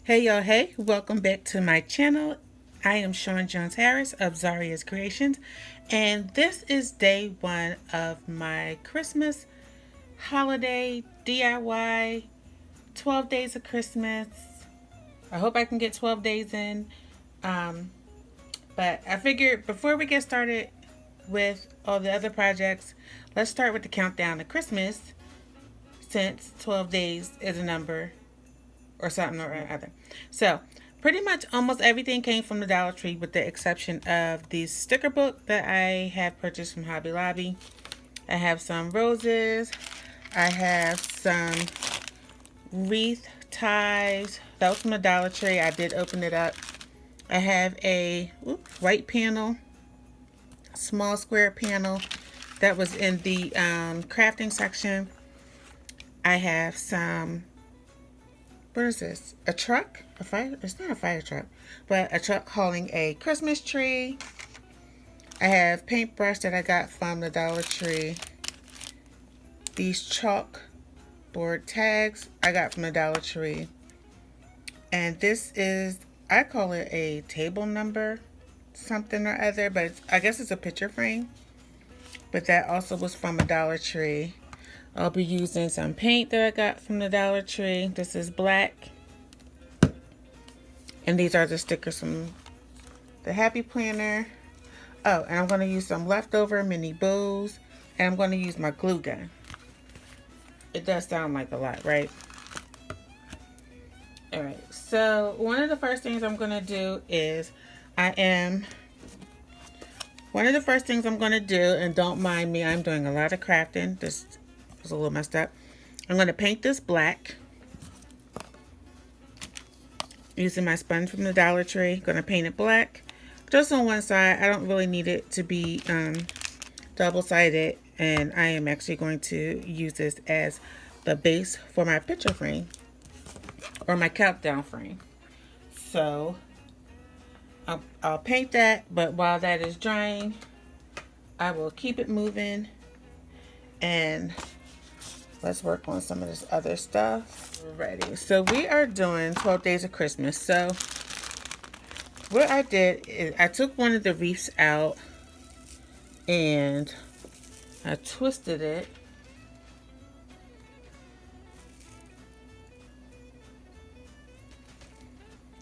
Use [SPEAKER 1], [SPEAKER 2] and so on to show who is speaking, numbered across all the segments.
[SPEAKER 1] Hey y'all, hey, welcome back to my channel. I am Shawn Jones Harris of Zariah's Creations, and this is day one of my Christmas holiday DIY 12 days of Christmas. I hope I can get 12 days in. Um, but I figured before we get started with all the other projects, let's start with the countdown to Christmas since 12 days is a number or something or other. So pretty much almost everything came from the Dollar Tree with the exception of the sticker book that I have purchased from Hobby Lobby. I have some roses. I have some wreath ties. That was from the Dollar Tree. I did open it up. I have a white panel, small square panel that was in the crafting section. I have some, what is this? A truck? A fire? It's not a fire truck, but a truck hauling a Christmas tree. I have paintbrush that I got from the Dollar Tree. These chalk board tags I got from the Dollar Tree. And this is, I call it a table number something or other, but I guess it's a picture frame. But that also was from a Dollar Tree. I'll be using some paint that I got from the Dollar Tree. This is black. And these are the stickers from the Happy Planner. Oh, and I'm going to use some leftover mini bows. And I'm going to use my glue gun. It does sound like a lot, right? Alright, so one of the first things I'm going to do is and don't mind me, I'm doing a lot of crafting. This was a little messed up. I'm going to paint this black. Using my sponge from the Dollar Tree. Going to paint it black. Just on one side. I don't really need it to be double-sided. And I am actually going to use this as the base for my picture frame. Or my countdown frame. So, I'll paint that. But while that is drying, I will keep it moving. And let's work on some of this other stuff. Ready. So we are doing 12 days of Christmas. So what I did is I took one of the wreaths out and I twisted it.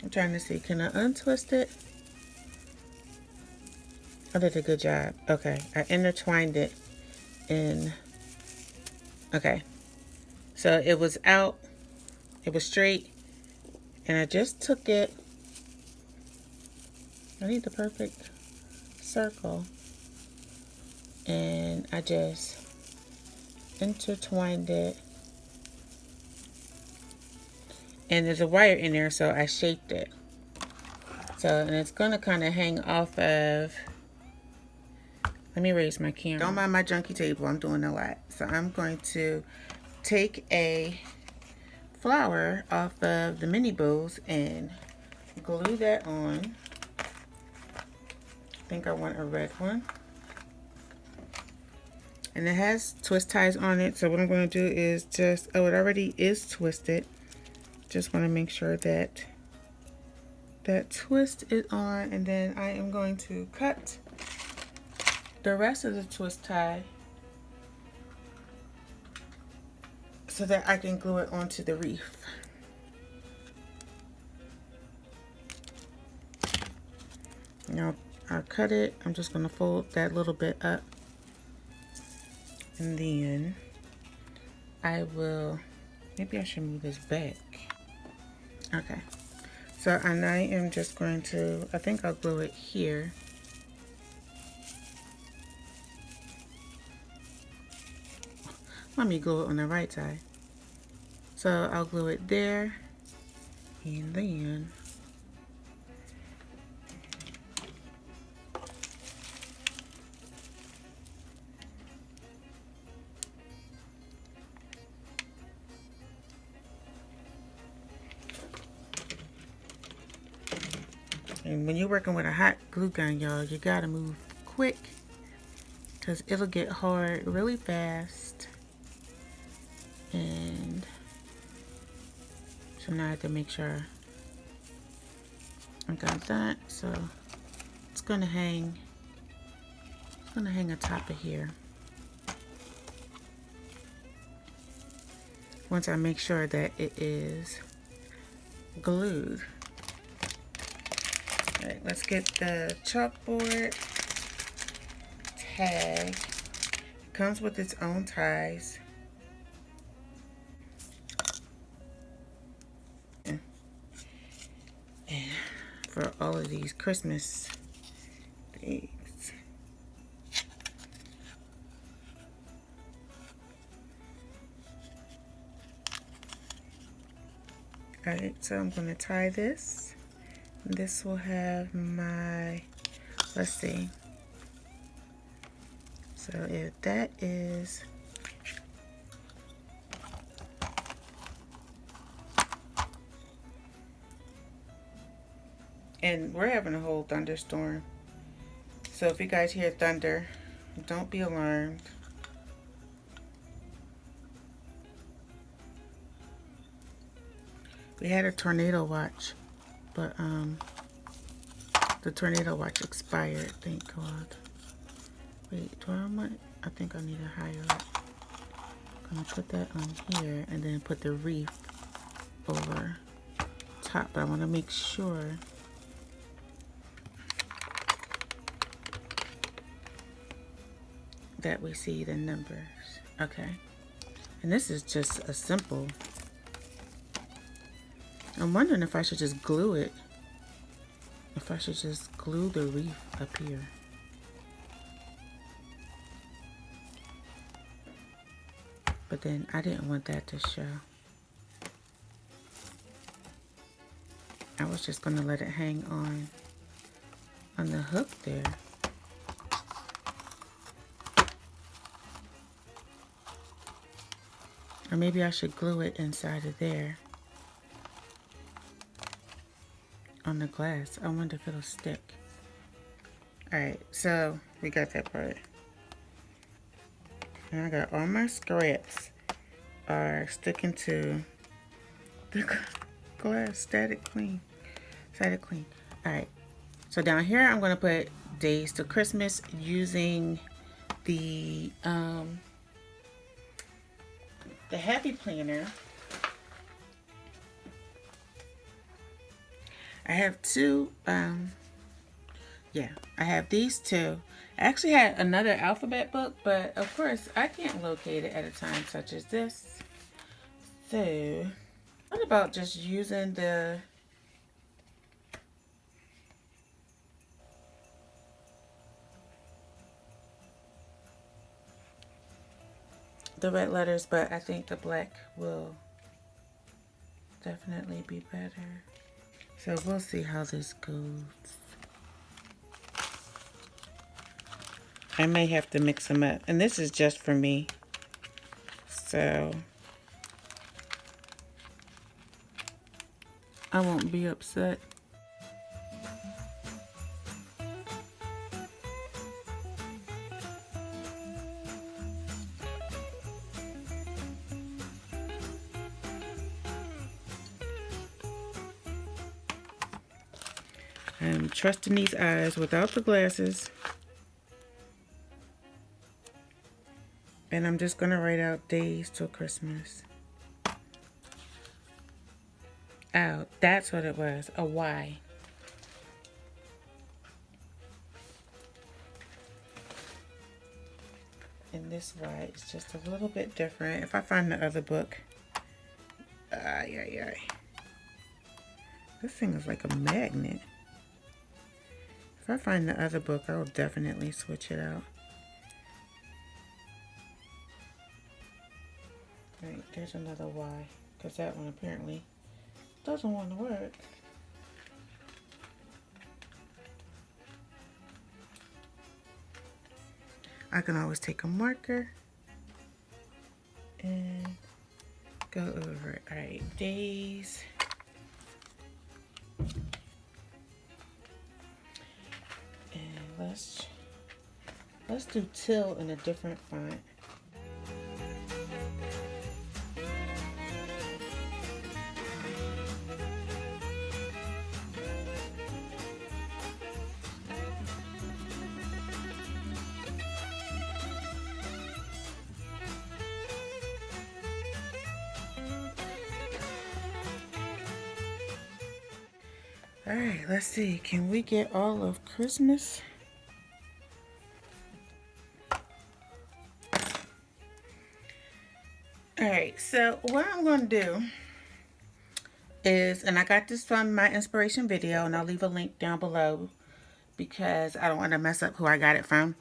[SPEAKER 1] I'm trying to see, can I untwist it? I did a good job. Okay, I intertwined it in. Okay, so it was out, it was straight, and I just took it. I need the perfect circle, and I just intertwined it. And there's a wire in there, so I shaped it. So, and it's gonna kind of hang off of. Let me raise my camera. Don't mind my junky table, I'm doing a lot. So I'm going to take a flower off of the mini bows and glue that on. I think I want a red one. And it has twist ties on it. So what I'm going to do is just, oh, it already is twisted. Just want to make sure that that twist is on. And then I am going to cut the rest of the twist tie so that I can glue it onto the wreath. Now I'll cut it. I'm just going to fold that little bit up. And then I will, maybe I should move this back. Okay. So, and I am just going to, I think I'll glue it here. Let me glue it on the right side. So I'll glue it there. And then and when you're working with a hot glue gun, y'all, you gotta move quick because it'll get hard really fast. And so now I have to make sure I got that, so it's gonna hang. It's gonna hang on top of here. Once I make sure that it is glued. All right, let's get the chalkboard tag. It comes with its own ties. And for all of these Christmas things. Alright, so I'm going to tie this. This will have my, let's see. So if that is, and we're having a whole thunderstorm. So if you guys hear thunder, don't be alarmed. We had a tornado watch, but the tornado watch expired, thank God. Wait, 12 months? I think I need a higher up. I'm gonna put that on here and then put the wreath over top, but I wanna make sure that we see the numbers. Okay. And this is just a simple. I'm wondering if I should just glue it. If I should just glue the wreath up here. But then I didn't want that to show. I was just gonna let it hang on the hook there. Or maybe I should glue it inside of there. On the glass. I wonder if it'll stick. Alright, so we got that part. And I got all my scraps are sticking to the glass. Static clean. Static clean. Alright. So down here I'm gonna put days to Christmas using the Happy Planner. I have two, yeah, I have these two. I actually had another alphabet book, but of course I can't locate it at a time such as this. So, what about just using the red letters, but I think the black will definitely be better. So we'll see how this goes. I may have to mix them up. And this is just for me. So I won't be upset. I'm trusting these eyes without the glasses. And I'm just going to write out days till Christmas. Oh, that's what it was. A Y. And this Y is just a little bit different. If I find the other book. Ay. This thing is like a magnet. If I find the other book, I'll definitely switch it out. Right, there's another Y, because that one apparently doesn't want to work. I can always take a marker and go over it. All right, days. And let's do till in a different font. Alright, let's see. Can we get all of Christmas? Alright, so what I'm going to do is, and I got this from my inspiration video, and I'll leave a link down below because I don't want to mess up who I got it from.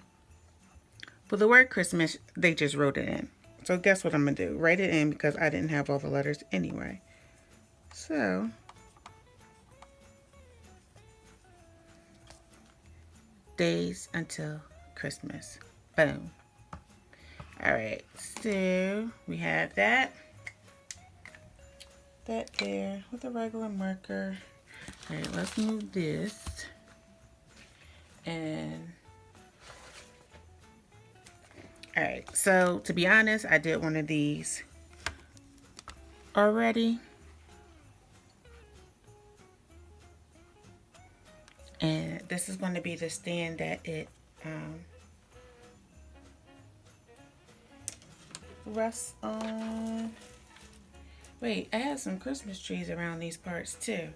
[SPEAKER 1] For the word Christmas, they just wrote it in. So guess what I'm going to do? Write it in because I didn't have all the letters anyway. So, days until Christmas. Boom. Alright, so we have that. That there with a regular marker. Alright, let's move this. And alright, so to be honest, I did one of these already. And this is going to be the stand that it rests on. Wait, I have some Christmas trees around these parts too.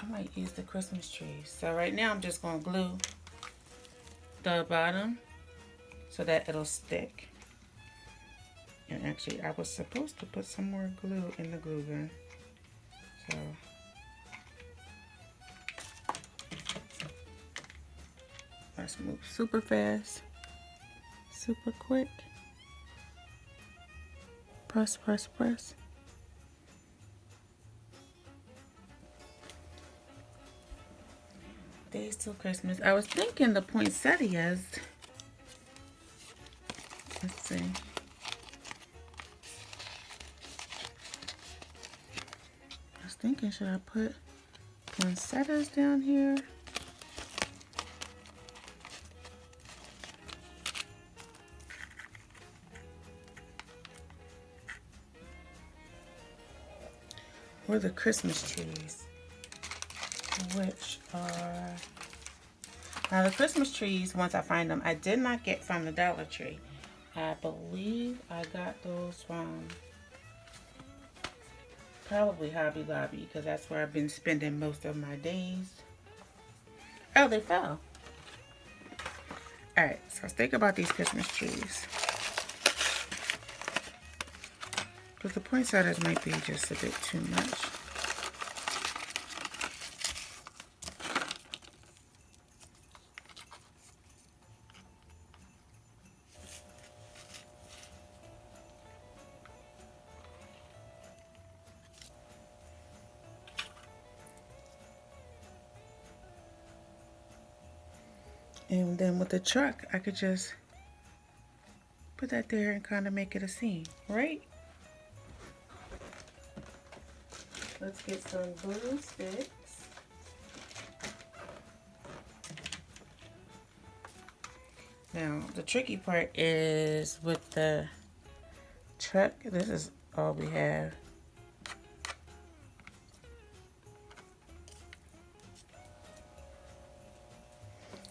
[SPEAKER 1] I might use the Christmas trees. So right now I'm just going to glue the bottom so that it'll stick. And actually I was supposed to put some more glue in the glue gun. So let's move super fast, super quick. Press, press, press. Days till Christmas. I was thinking the poinsettias. Let's see. I was thinking, should I put poinsettias down here? Or the Christmas trees, which are, now the Christmas trees, once I find them, I did not get from the Dollar Tree. I believe I got those from probably Hobby Lobby, because that's where I've been spending most of my days. Oh, they fell. Alright, so let's think about these Christmas trees. But the poinsettias might be just a bit too much. And then with the truck, I could just put that there and kind of make it a scene, right? Let's get some glue sticks. Now, the tricky part is with the truck. This is all we have.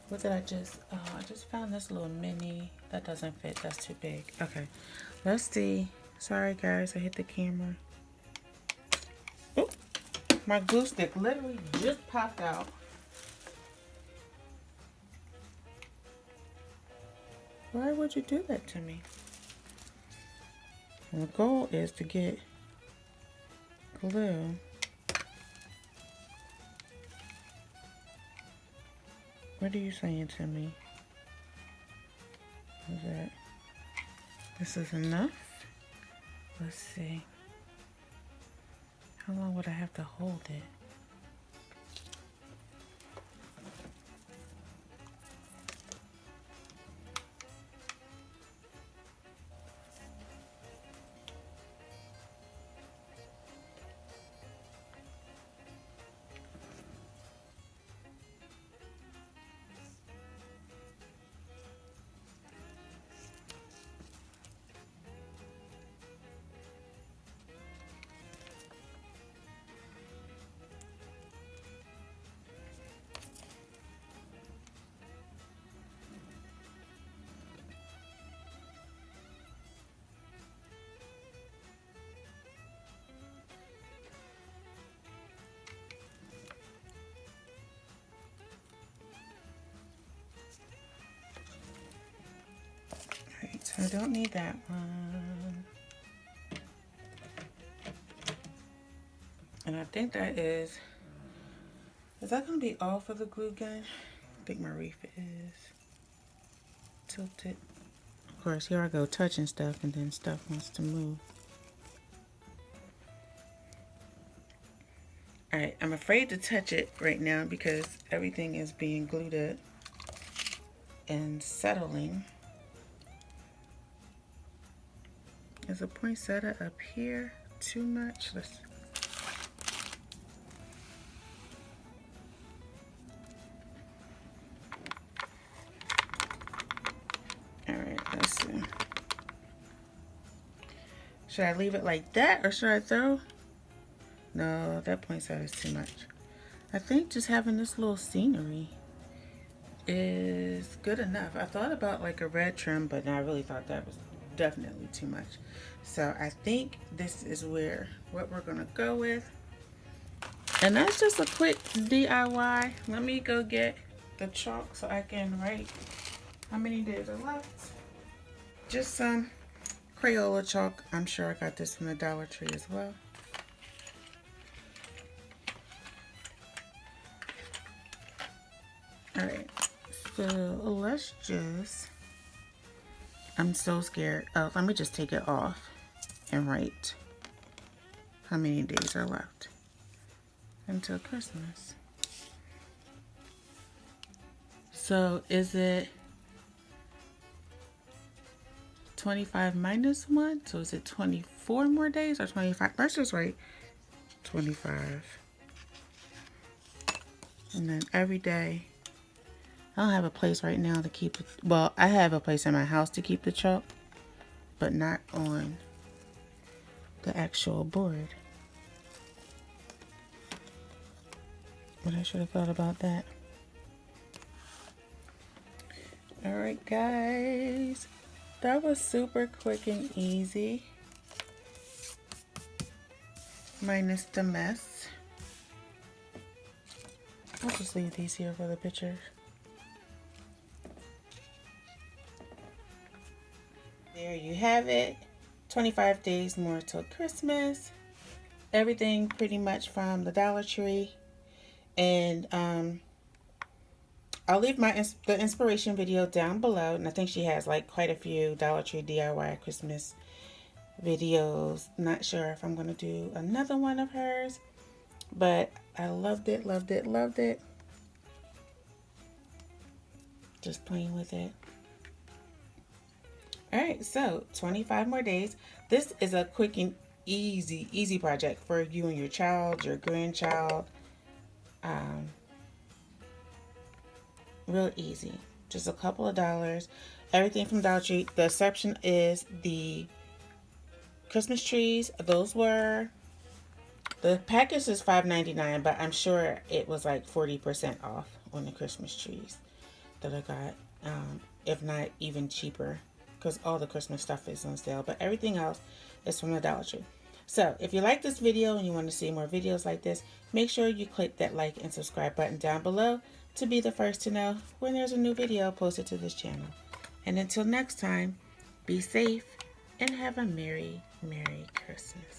[SPEAKER 1] What did I just, oh, I just found this little mini. That doesn't fit, that's too big. Okay, let's see. Sorry guys, I hit the camera. Oh, my glue stick literally just popped out. Why would you do that to me? And the goal is to get glue. What are you saying to me? Is that, this is enough? Let's see. How long would I have to hold it? I don't need that one. And I think that is that going to be all for the glue gun? I think my reef is tilted. Of course, here I go touching stuff and then stuff wants to move. Alright, I'm afraid to touch it right now because everything is being glued up and settling. Is a poinsettia up here too much? Let's. Alright, let's see. Should I leave it like that or should I throw? No, that poinsettia is too much. I think just having this little scenery is good enough. I thought about like a red trim, but I really thought that was definitely too much. So I think this is what we're gonna go with. And that's just a quick DIY. Let me go get the chalk so I can write how many days are left. Just some Crayola chalk. I'm sure I got this from the Dollar Tree as well. Alright, so let's just, I'm so scared. Oh, let me just take it off and write how many days are left until Christmas. So is it 25 minus 1? So is it 24 more days or 25? Let's just write 25. And then every day. I don't have a place right now to keep it. Well, I have a place in my house to keep the chalk, but not on the actual board. But I should have thought about that. Alright guys, that was super quick and easy. Minus the mess. I'll just leave these here for the picture. There you have it. 25 days more till Christmas. Everything pretty much from the Dollar Tree. And I'll leave the inspiration video down below. And I think she has like quite a few Dollar Tree DIY Christmas videos. Not sure if I'm going to do another one of hers. But I loved it, loved it, loved it. Just playing with it. Alright, so 25 more days. This is a quick and easy project for you and your child, your grandchild. Real easy. Just a couple of dollars. Everything from Dollar Tree. The exception is the Christmas trees. Those were, the package is $5.99, but I'm sure it was like 40% off on the Christmas trees that I got. If not even cheaper, because all the Christmas stuff is on sale, but everything else is from the Dollar Tree. So if you like this video and you want to see more videos like this, make sure you click that like and subscribe button down below to be the first to know when there's a new video posted to this channel. And until next time, be safe and have a Merry Christmas.